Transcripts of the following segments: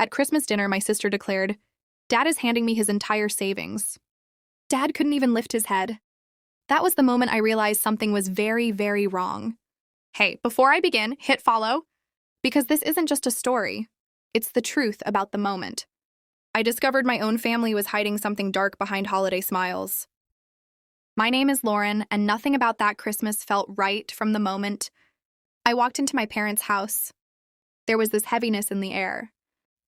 At Christmas dinner, my sister declared, "Dad is handing me his entire savings." Dad couldn't even lift his head. That was the moment I realized something was very, very wrong. Hey, before I begin, hit follow, because this isn't just a story. It's the truth about the moment. I discovered my own family was hiding something dark behind holiday smiles. My name is Lauren, and nothing about that Christmas felt right from the moment I walked into my parents' house. There was this heaviness in the air,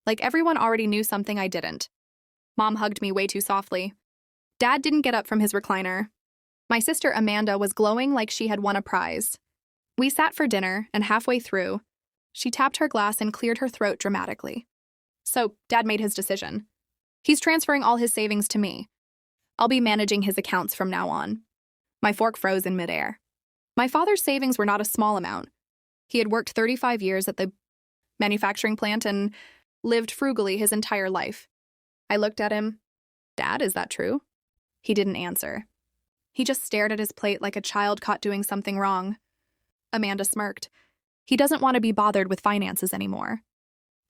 like everyone already knew something I didn't. Mom hugged me way too softly. Dad didn't get up from his recliner. My sister Amanda was glowing like she had won a prize. We sat for dinner, and halfway through, she tapped her glass and cleared her throat dramatically. So, Dad made his decision. He's transferring all his savings to me. I'll be managing his accounts from now on. My fork froze in midair. My father's savings were not a small amount. He had worked 35 years at the manufacturing plant and lived frugally his entire life. I looked at him. "Dad, is that true?" He didn't answer. He just stared at his plate like a child caught doing something wrong. Amanda smirked. He doesn't want to be bothered with finances anymore.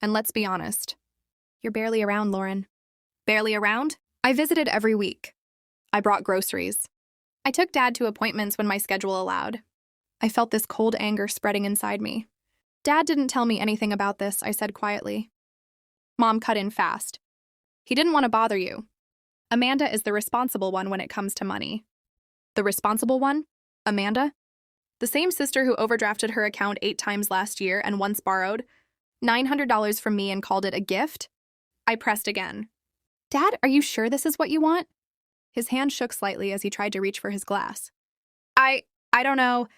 And let's be honest. You're barely around, Lauren. Barely around? I visited every week. I brought groceries. I took Dad to appointments when my schedule allowed. I felt this cold anger spreading inside me. "Dad didn't tell me anything about this," I said quietly. Mom cut in fast. "He didn't want to bother you. Amanda is the responsible one when it comes to money." The responsible one? Amanda? The same sister who overdrafted her account 8 times last year and once borrowed $900 from me and called it a gift? I pressed again. "Dad, are you sure this is what you want?" His hand shook slightly as he tried to reach for his glass. I don't know."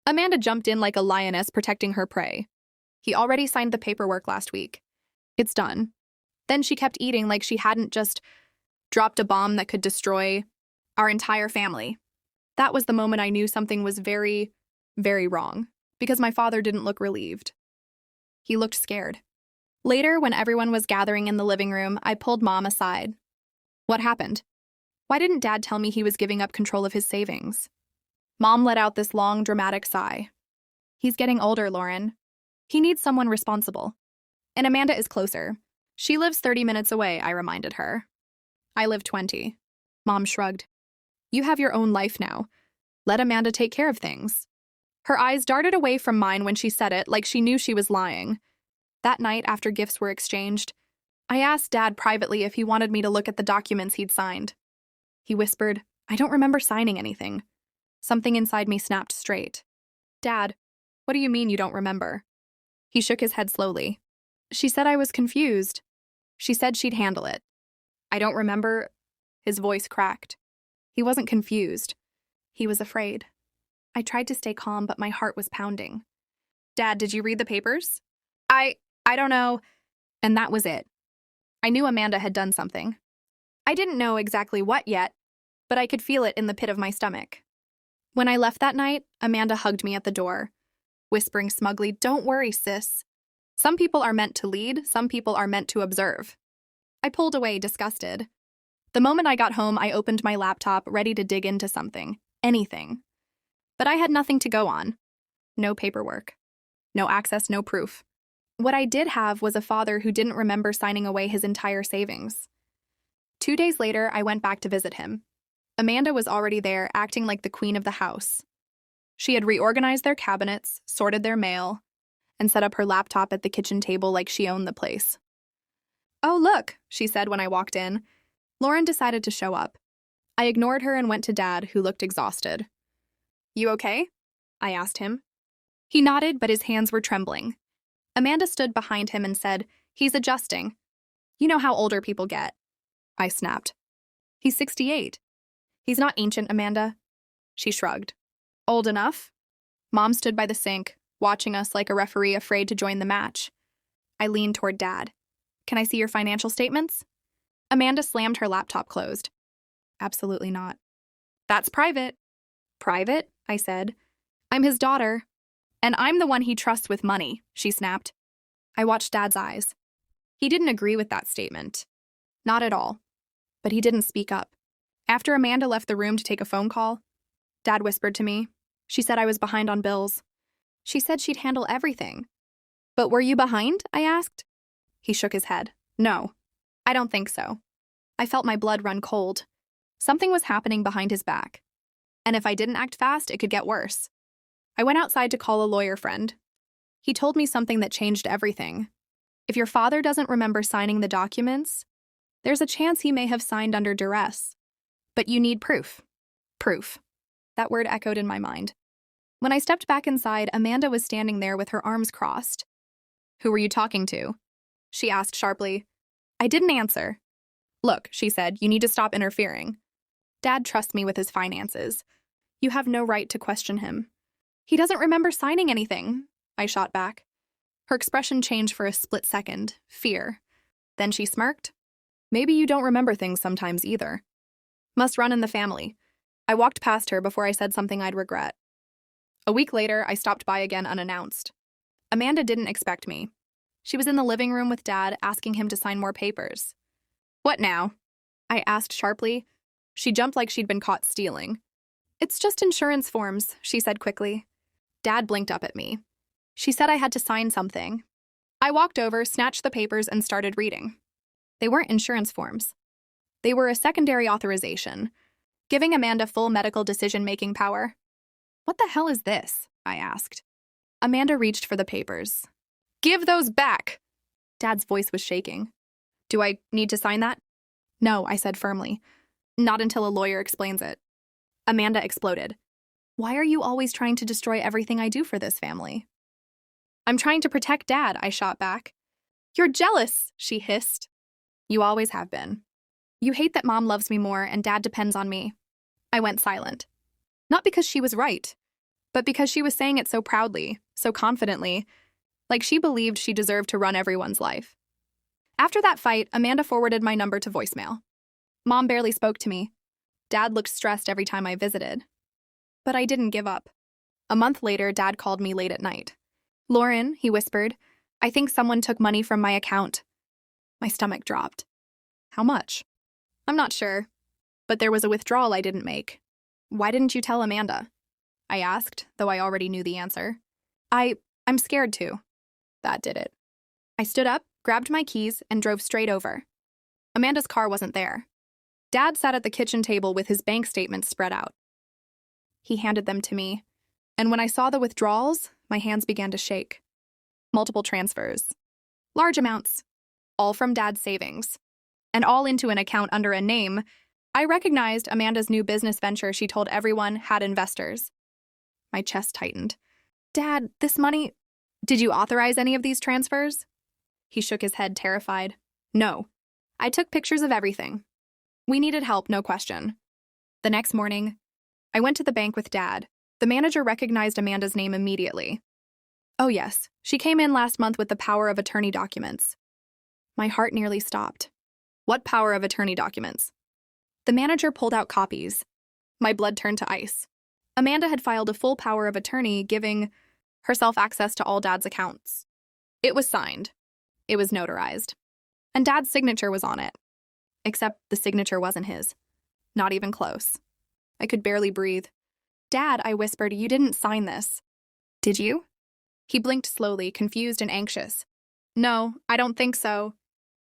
Amanda jumped in like a lioness protecting her prey. "He already signed the paperwork last week. It's done." Then she kept eating like she hadn't just dropped a bomb that could destroy our entire family. That was the moment I knew something was very, very wrong, because my father didn't look relieved. He looked scared. Later, when everyone was gathering in the living room, I pulled Mom aside. "What happened? Why didn't Dad tell me he was giving up control of his savings?" Mom let out this long, dramatic sigh. "He's getting older, Lauren. He needs someone responsible. And Amanda is closer. She lives 30 minutes away," I reminded her. "I live 20. Mom shrugged. "You have your own life now. Let Amanda take care of things." Her eyes darted away from mine when she said it, like she knew she was lying. That night, after gifts were exchanged, I asked Dad privately if he wanted me to look at the documents he'd signed. He whispered, "I don't remember signing anything." Something inside me snapped straight. "Dad, what do you mean you don't remember?" He shook his head slowly. "She said I was confused. She said she'd handle it." "I don't remember." His voice cracked. He wasn't confused. He was afraid. I tried to stay calm, but my heart was pounding. "Dad, did you read the papers?" I don't know." And that was it. I knew Amanda had done something. I didn't know exactly what yet, but I could feel it in the pit of my stomach. When I left that night, Amanda hugged me at the door, whispering smugly, "Don't worry, sis. Some people are meant to lead, some people are meant to observe." I pulled away, disgusted. The moment I got home, I opened my laptop, ready to dig into something, anything. But I had nothing to go on. No paperwork. No access, no proof. What I did have was a father who didn't remember signing away his entire savings. 2 days later, I went back to visit him. Amanda was already there, acting like the queen of the house. She had reorganized their cabinets, sorted their mail, and set up her laptop at the kitchen table like she owned the place. "Oh, look," she said when I walked in. Lauren decided to show up. I ignored her and went to Dad, who looked exhausted. "You okay?" I asked him. He nodded, but his hands were trembling. Amanda stood behind him and said, "He's adjusting. You know how older people get." I snapped. "He's 68. He's not ancient, Amanda." She shrugged. "Old enough?" Mom stood by the sink, watching us like a referee afraid to join the match. I leaned toward Dad. "Can I see your financial statements?" Amanda slammed her laptop closed. "Absolutely not." "That's private." "Private?" I said. "I'm his daughter. And I'm the one he trusts with money," she snapped. I watched Dad's eyes. He didn't agree with that statement. Not at all. But he didn't speak up. After Amanda left the room to take a phone call, Dad whispered to me. She said I was behind on bills. She said she'd handle everything. "But were you behind?" I asked. He shook his head. No, I don't think so. I felt my blood run cold. Something was happening behind his back. And if I didn't act fast, it could get worse. I went outside to call a lawyer friend. He told me something that changed everything. If your father doesn't remember signing the documents, there's a chance he may have signed under duress. But you need proof. Proof. That word echoed in my mind. When I stepped back inside, Amanda was standing there with her arms crossed. Who were you talking to? She asked sharply. I didn't answer. Look, she said, you need to stop interfering. Dad trusts me with his finances. You have no right to question him. He doesn't remember signing anything, I shot back. Her expression changed for a split second, fear. Then she smirked. Maybe you don't remember things sometimes either. Must run in the family. I walked past her before I said something I'd regret. A week later, I stopped by again unannounced. Amanda didn't expect me. She was in the living room with Dad, asking him to sign more papers. What now? I asked sharply. She jumped like she'd been caught stealing. It's just insurance forms, she said quickly. Dad blinked up at me. She said I had to sign something. I walked over, snatched the papers, and started reading. They weren't insurance forms. They were a secondary authorization, giving Amanda full medical decision-making power. What the hell is this? I asked. Amanda reached for the papers. Give those back! Dad's voice was shaking. Do I need to sign that? No, I said firmly. Not until a lawyer explains it. Amanda exploded. Why are you always trying to destroy everything I do for this family? I'm trying to protect Dad, I shot back. You're jealous, she hissed. You always have been. You hate that Mom loves me more and Dad depends on me. I went silent. Not because she was right, but because she was saying it so proudly, so confidently, like she believed she deserved to run everyone's life. After that fight, Amanda forwarded my number to voicemail. Mom barely spoke to me. Dad looked stressed every time I visited. But I didn't give up. A month later, Dad called me late at night. Lauren, he whispered, I think someone took money from my account. My stomach dropped. How much? I'm not sure. But there was a withdrawal I didn't make. Why didn't you tell Amanda? I asked, though I already knew the answer. I'm scared to. That did it. I stood up, grabbed my keys, and drove straight over. Amanda's car wasn't there. Dad sat at the kitchen table with his bank statements spread out. He handed them to me, and when I saw the withdrawals, my hands began to shake. Multiple transfers. Large amounts. All from Dad's savings. And all into an account under a name. I recognized Amanda's new business venture she told everyone had investors. My chest tightened. Dad, this money... Did you authorize any of these transfers? He shook his head, terrified. No. I took pictures of everything. We needed help, no question. The next morning, I went to the bank with Dad. The manager recognized Amanda's name immediately. Oh yes, she came in last month with the power of attorney documents. My heart nearly stopped. What power of attorney documents? The manager pulled out copies. My blood turned to ice. Amanda had filed a full power of attorney, giving herself access to all Dad's accounts. It was signed. It was notarized. And Dad's signature was on it. Except the signature wasn't his. Not even close. I could barely breathe. Dad, I whispered, you didn't sign this. Did you? He blinked slowly, confused and anxious. No, I don't think so.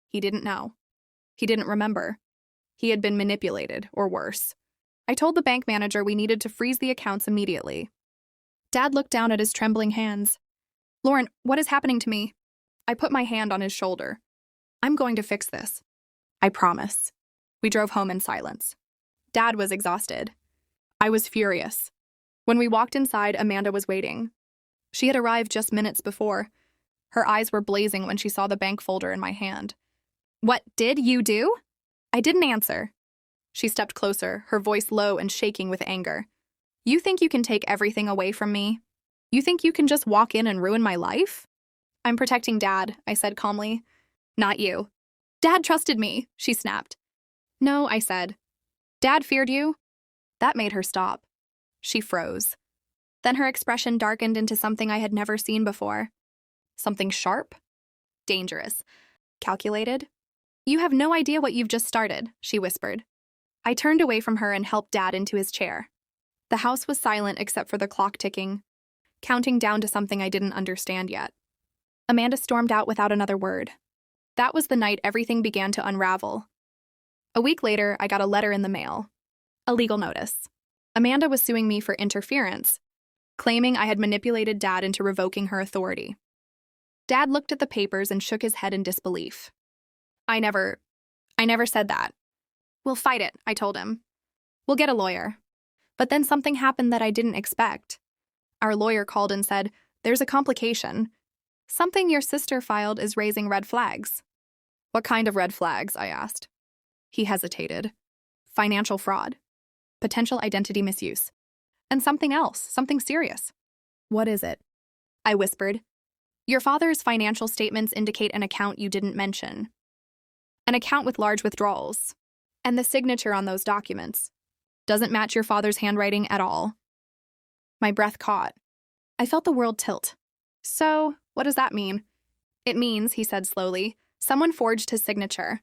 He didn't know. He didn't remember. He had been manipulated, or worse. I told the bank manager we needed to freeze the accounts immediately. Dad looked down at his trembling hands. Lauren, what is happening to me? I put my hand on his shoulder. I'm going to fix this. I promise. We drove home in silence. Dad was exhausted. I was furious. When we walked inside, Amanda was waiting. She had arrived just minutes before. Her eyes were blazing when she saw the bank folder in my hand. What did you do? I didn't answer. She stepped closer, her voice low and shaking with anger. You think you can take everything away from me? You think you can just walk in and ruin my life? I'm protecting Dad, I said calmly. Not you. Dad trusted me, she snapped. No, I said. Dad feared you? That made her stop. She froze. Then her expression darkened into something I had never seen before. Something sharp? Dangerous. Calculated? You have no idea what you've just started, she whispered. I turned away from her and helped Dad into his chair. The house was silent except for the clock ticking, counting down to something I didn't understand yet. Amanda stormed out without another word. That was the night everything began to unravel. A week later, I got a letter in the mail. A legal notice. Amanda was suing me for interference, claiming I had manipulated Dad into revoking her authority. Dad looked at the papers and shook his head in disbelief. I never said that. We'll fight it, I told him. We'll get a lawyer. But then something happened that I didn't expect. Our lawyer called and said, there's a complication. Something your sister filed is raising red flags. What kind of red flags? I asked. He hesitated. Financial fraud. Potential identity misuse. And something else, something serious. What is it? I whispered. Your father's financial statements indicate an account you didn't mention. An account with large withdrawals. And the signature on those documents doesn't match your father's handwriting at all. My breath caught. I felt the world tilt. So, what does that mean? It means, he said slowly, someone forged his signature.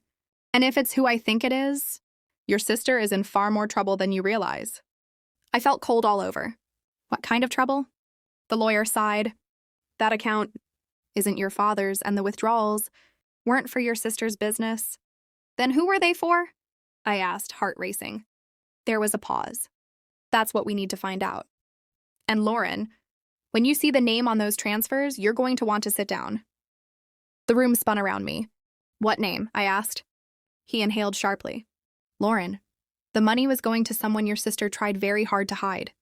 And if it's who I think it is, your sister is in far more trouble than you realize. I felt cold all over. What kind of trouble? The lawyer sighed. That account isn't your father's, and the withdrawals weren't for your sister's business. Then who were they for? I asked, heart racing. There was a pause. That's what we need to find out. And Lauren, when you see the name on those transfers, you're going to want to sit down. The room spun around me. What name? I asked. He inhaled sharply. Lauren, the money was going to someone your sister tried very hard to hide.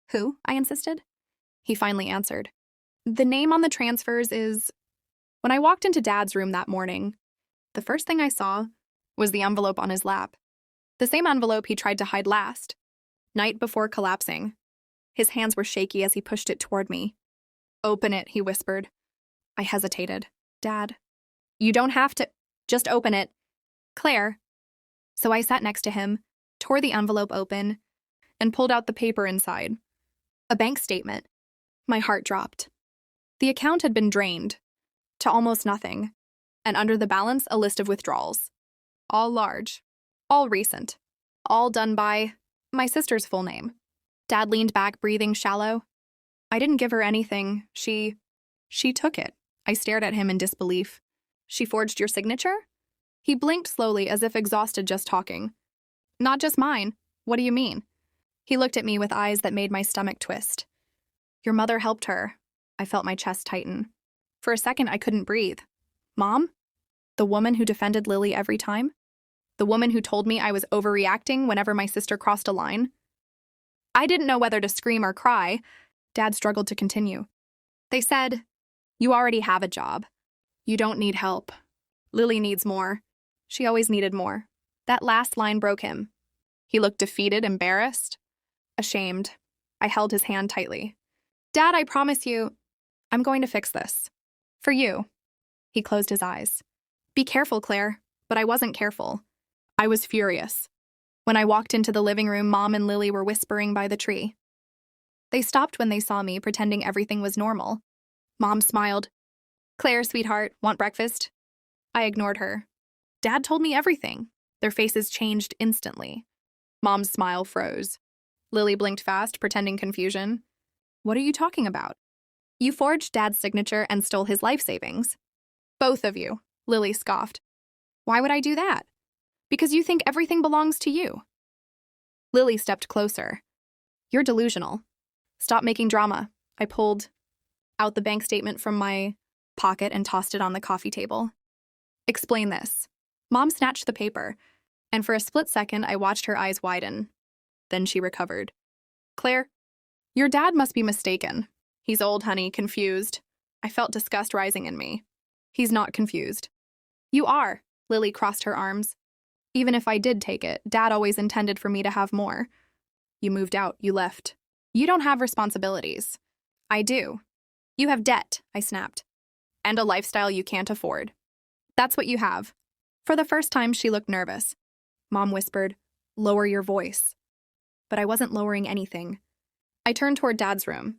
Who? I insisted. He finally answered. The name on the transfers is... When I walked into Dad's room that morning, the first thing I saw was the envelope on his lap. The same envelope he tried to hide last, night before collapsing. His hands were shaky as he pushed it toward me. Open it, he whispered. I hesitated. Dad, you don't have to. Just open it. Claire. So I sat next to him, tore the envelope open, and pulled out the paper inside. A bank statement. My heart dropped. The account had been drained to almost nothing, and under the balance, a list of withdrawals. All large, all recent, all done by my sister's full name. Dad leaned back, breathing shallow. I didn't give her anything. She took it. I stared at him in disbelief. She forged your signature? He blinked slowly as if exhausted just talking. Not just mine. What do you mean? He looked at me with eyes that made my stomach twist. Your mother helped her. I felt my chest tighten. For a second, I couldn't breathe. Mom? The woman who defended Lily every time? The woman who told me I was overreacting whenever my sister crossed a line? I didn't know whether to scream or cry. Dad struggled to continue. They said, you already have a job. You don't need help. Lily needs more. She always needed more. That last line broke him. He looked defeated, embarrassed, ashamed. I held his hand tightly. Dad, I promise you, I'm going to fix this. For you. He closed his eyes. Be careful, Claire. But I wasn't careful. I was furious. When I walked into the living room, Mom and Lily were whispering by the tree. They stopped when they saw me, pretending everything was normal. Mom smiled. Claire, sweetheart, want breakfast? I ignored her. Dad told me everything. Their faces changed instantly. Mom's smile froze. Lily blinked fast, pretending confusion. What are you talking about? You forged Dad's signature and stole his life savings. Both of you, Lily scoffed. Why would I do that? Because you think everything belongs to you. Lily stepped closer. You're delusional. Stop making drama. I pulled out the bank statement from my pocket and tossed it on the coffee table. Explain this. Mom snatched the paper, and for a split second I watched her eyes widen. Then she recovered. Claire, your dad must be mistaken. He's old, honey, confused. I felt disgust rising in me. He's not confused. You are. Lily crossed her arms. Even if I did take it, Dad always intended for me to have more. You moved out, you left. You don't have responsibilities. I do. You have debt, I snapped. And a lifestyle you can't afford. That's what you have. For the first time, she looked nervous. Mom whispered, lower your voice. But I wasn't lowering anything. I turned toward Dad's room.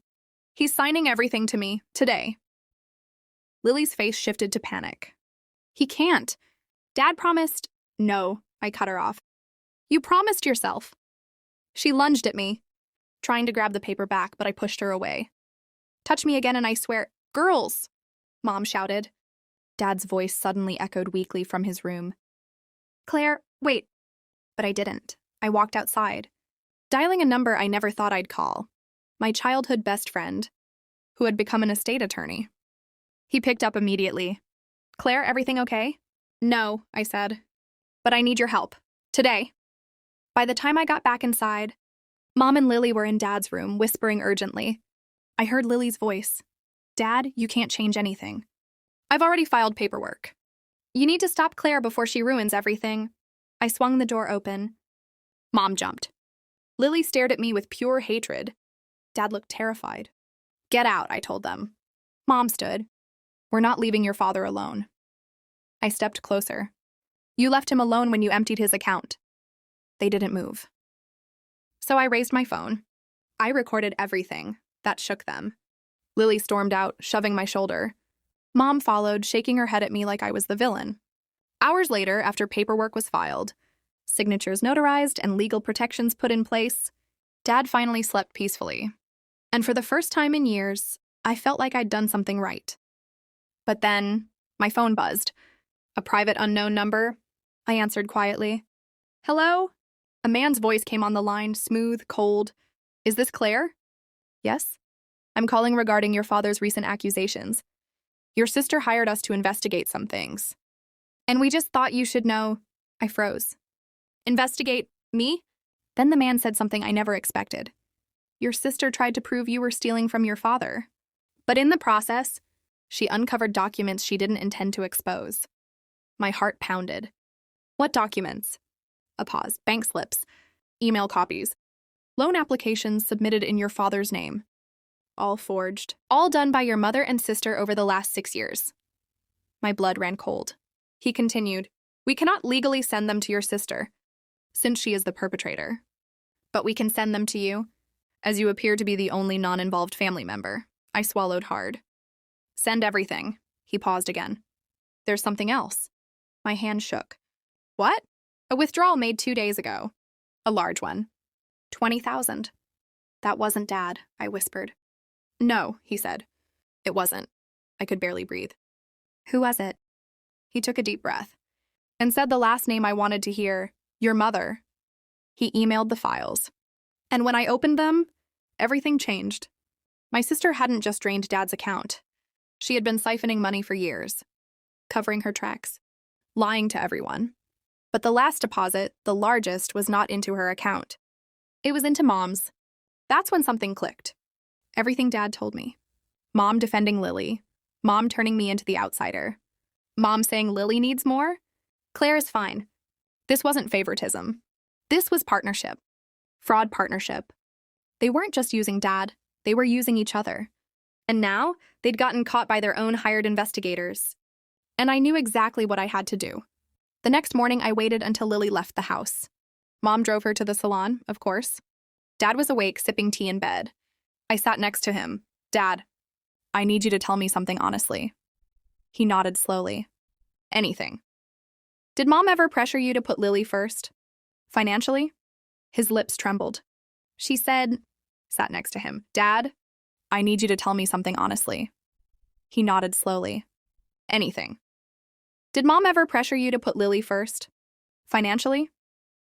He's signing everything to me, today. Lily's face shifted to panic. He can't. Dad promised. No, I cut her off. You promised yourself. She lunged at me, trying to grab the paper back, but I pushed her away. Touch me again and I swear, girls, Mom shouted. Dad's voice suddenly echoed weakly from his room. Claire, wait. But I didn't. I walked outside, dialing a number I never thought I'd call. My childhood best friend, who had become an estate attorney. He picked up immediately. Claire, everything okay? No, I said. But I need your help. Today. By the time I got back inside, Mom and Lily were in Dad's room, whispering urgently. I heard Lily's voice. Dad, you can't change anything. I've already filed paperwork. You need to stop Claire before she ruins everything. I swung the door open. Mom jumped. Lily stared at me with pure hatred. Dad looked terrified. Get out, I told them. Mom stood. We're not leaving your father alone. I stepped closer. You left him alone when you emptied his account. They didn't move. So I raised my phone. I recorded everything. That shook them. Lily stormed out, shoving my shoulder. Mom followed, shaking her head at me like I was the villain. Hours later, after paperwork was filed, signatures notarized, and legal protections put in place, Dad finally slept peacefully. And for the first time in years, I felt like I'd done something right. But then, my phone buzzed. A private unknown number. I answered quietly. Hello? A man's voice came on the line, smooth, cold. Is this Claire? Yes. I'm calling regarding your father's recent accusations. Your sister hired us to investigate some things. And we just thought you should know. I froze. Investigate me? Then the man said something I never expected. Your sister tried to prove you were stealing from your father. But in the process, she uncovered documents she didn't intend to expose. My heart pounded. What documents? A pause. Bank slips. Email copies. Loan applications submitted in your father's name. All forged. All done by your mother and sister over the last 6 years. My blood ran cold. He continued, we cannot legally send them to your sister, since she is the perpetrator. But we can send them to you, as you appear to be the only non-involved family member. I swallowed hard. Send everything. He paused again. There's something else. My hand shook. What? A withdrawal made 2 days ago. A large one. 20,000. That wasn't Dad, I whispered. No, he said. It wasn't. I could barely breathe. Who was it? He took a deep breath and said the last name I wanted to hear, your mother. He emailed the files. And when I opened them, everything changed. My sister hadn't just drained Dad's account. She had been siphoning money for years, covering her tracks, lying to everyone. But the last deposit, the largest, was not into her account. It was into Mom's. That's when something clicked. Everything Dad told me. Mom defending Lily. Mom turning me into the outsider. Mom saying Lily needs more. Claire is fine. This wasn't favoritism. This was partnership. Fraud partnership. They weren't just using Dad. They were using each other. And now, they'd gotten caught by their own hired investigators. And I knew exactly what I had to do. The next morning, I waited until Lily left the house. Mom drove her to the salon, of course. Dad was awake, sipping tea in bed. I sat next to him. Dad, I need you to tell me something honestly. He nodded slowly. Anything. Did Mom ever pressure you to put Lily first? Financially? His lips trembled. She said, sat next to him. Dad, I need you to tell me something honestly. He nodded slowly. Anything. Did Mom ever pressure you to put Lily first? Financially?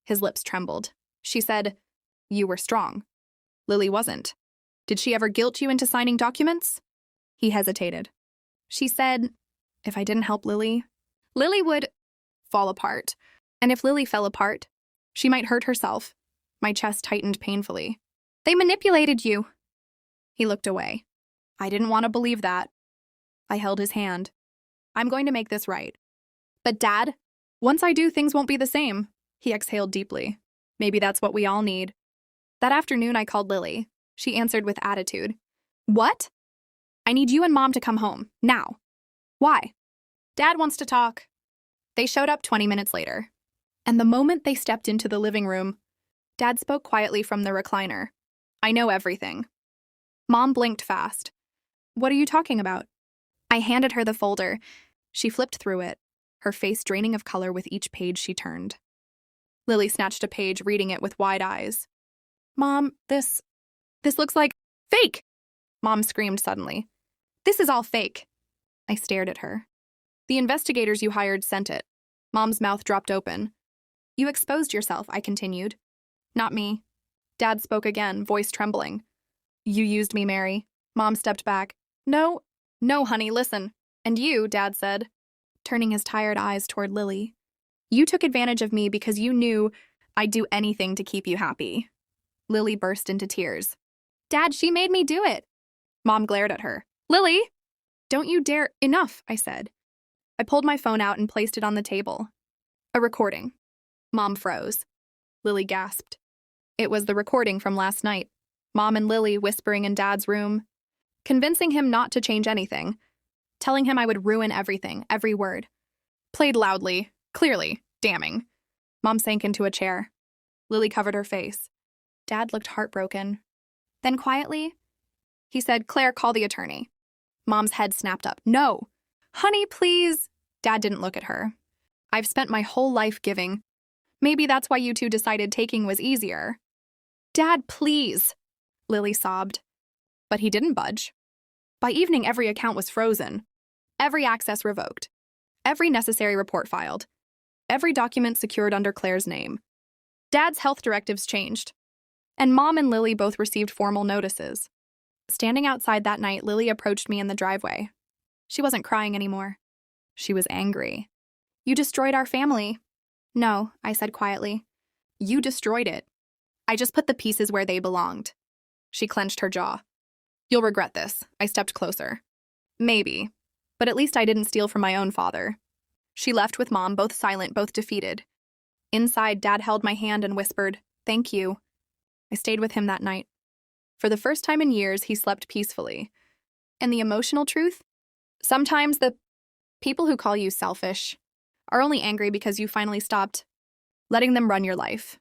His lips trembled. She said, you were strong. Lily wasn't. Did she ever guilt you into signing documents? He hesitated. She said, if I didn't help Lily, Lily would fall apart. And if Lily fell apart, she might hurt herself. My chest tightened painfully. They manipulated you. He looked away. I didn't want to believe that. I held his hand. I'm going to make this right. But Dad, once I do, things won't be the same. He exhaled deeply. Maybe that's what we all need. That afternoon, I called Lily. She answered with attitude. What? I need you and Mom to come home, now. Why? Dad wants to talk. They showed up 20 minutes later. And the moment they stepped into the living room, Dad spoke quietly from the recliner. I know everything. Mom blinked fast. What are you talking about? I handed her the folder. She flipped through it, her face draining of color with each page she turned. Lily snatched a page, reading it with wide eyes. Mom, this looks like fake! Mom screamed suddenly. This is all fake. I stared at her. The investigators you hired sent it. Mom's mouth dropped open. You exposed yourself, I continued. Not me. Dad spoke again, voice trembling. You used me, Mary. Mom stepped back. No, honey, listen. And you, Dad said, turning his tired eyes toward Lily. You took advantage of me because you knew I'd do anything to keep you happy. Lily burst into tears. Dad, she made me do it. Mom glared at her. Lily! Don't you dare. Enough, I said. I pulled my phone out and placed it on the table. A recording. Mom froze. Lily gasped. It was the recording from last night. Mom and Lily whispering in Dad's room, convincing him not to change anything, telling him I would ruin everything, every word. Played loudly, clearly, damning. Mom sank into a chair. Lily covered her face. Dad looked heartbroken. Then quietly, he said, Claire, call the attorney. Mom's head snapped up. No. Honey, please. Dad didn't look at her. I've spent my whole life giving. Maybe that's why you two decided taking was easier. Dad, please. Lily sobbed. But he didn't budge. By evening, every account was frozen. Every access revoked. Every necessary report filed. Every document secured under Claire's name. Dad's health directives changed. And Mom and Lily both received formal notices. Standing outside that night, Lily approached me in the driveway. She wasn't crying anymore. She was angry. You destroyed our family. No, I said quietly. You destroyed it. I just put the pieces where they belonged. She clenched her jaw. You'll regret this. I stepped closer. Maybe. But at least I didn't steal from my own father. She left with Mom, both silent, both defeated. Inside, Dad held my hand and whispered, Thank you. I stayed with him that night. For the first time in years, he slept peacefully. And the emotional truth? Sometimes the people who call you selfish are only angry because you finally stopped letting them run your life.